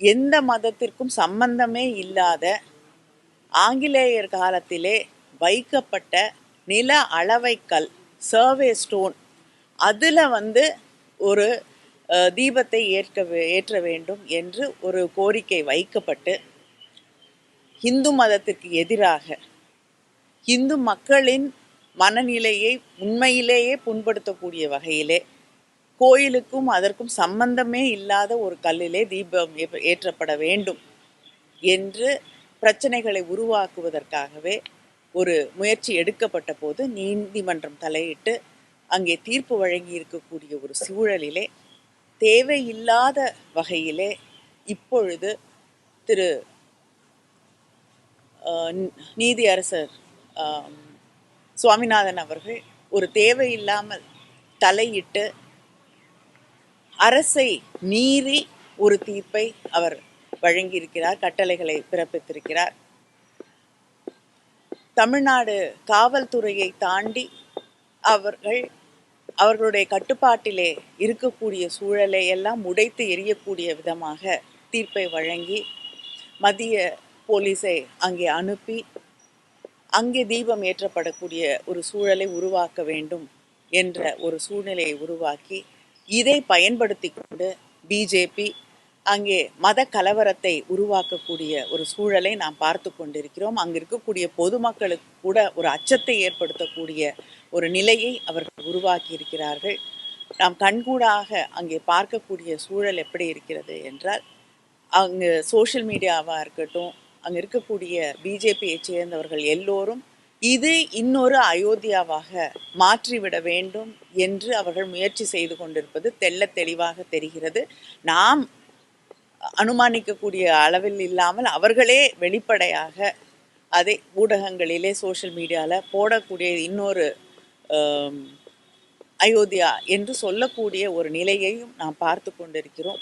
எந்த மதத்திற்கும் சம்பந்தமே இல்லாத ஆங்கிலேயர் காலத்திலே வைக்கப்பட்ட நில அளவைக்கல் சர்வே ஸ்டோன் அதில் ஒரு தீபத்தை ஏற்ற வேண்டும் என்று ஒரு கோரிக்கை வைக்கப்பட்டு இந்து மதத்திற்கு எதிராக இந்து மக்களின் மனநிலையை உண்மையிலேயே புண்படுத்தக்கூடிய வகையிலே கோயிலுக்கும் அதற்கும் சம்பந்தமே இல்லாத ஒரு கல்லிலே தீபம் ஏற்றப்பட வேண்டும் என்று பிரச்சனைகளை உருவாக்குவதற்காகவே ஒரு முயற்சி எடுக்கப்பட்ட போது நீதிமன்றம் தலையிட்டு அங்கே தீர்ப்பு வழங்கி இருக்கக்கூடிய ஒரு சூழலிலே தேவையில்லாத வகையிலே இப்பொழுது திரு நீதியரசர் சுவாமிநாதன் அவர்கள் ஒரு தேவையில்லாமல் தலையிட்டு அரசை மீறி ஒரு தீர்ப்பை அவர் வழங்கியிருக்கிறார், கட்டளைகளை பிறப்பித்திருக்கிறார். தமிழ்நாடு காவல்துறையை தாண்டி அவர்களுடைய கட்டுப்பாட்டிலே இருக்கக்கூடிய சூழலை எல்லாம் உடைத்து எரியக்கூடிய விதமாக தீர்ப்பை வழங்கி மத்திய போலீஸை அங்கே அனுப்பி அங்கே தீபம் ஏற்றப்படக்கூடிய ஒரு சூழலை உருவாக்க வேண்டும் என்ற ஒரு சூழ்நிலையை உருவாக்கி இதை பயன்படுத்தி கொண்டு பிஜேபி அங்கே மத கலவரத்தை உருவாக்கக்கூடிய ஒரு சூழலை நாம் பார்த்து கொண்டிருக்கிறோம். அங்கே இருக்கக்கூடிய பொதுமக்களுக்கு கூட ஒரு அச்சத்தை ஏற்படுத்தக்கூடிய ஒரு நிலையை அவர்கள் உருவாக்கி இருக்கிறார்கள். நாம் கண்கூடாக அங்கே பார்க்கக்கூடிய சூழல் எப்படி இருக்கிறது என்றால், அங்கே சோஷியல் மீடியாவாக இருக்கட்டும், அங்கே இருக்கக்கூடிய பிஜேபியை சேர்ந்தவர்கள் எல்லோரும் இது இன்னொரு அயோத்தியாவாக மாற்றிவிட வேண்டும் என்று அவர்கள் முயற்சி செய்து கொண்டிருப்பது தெள்ள தெளிவாக தெரிகிறது. நாம் அனுமானிக்கக்கூடிய அளவில் இல்லாமல் அவர்களே வெளிப்படையாக அதை ஊடகங்களிலே சோஷியல் மீடியாவில் போடக்கூடிய இன்னொரு அயோத்தியா என்று சொல்லக்கூடிய ஒரு நிலையையும் நாம் பார்த்து கொண்டிருக்கிறோம்.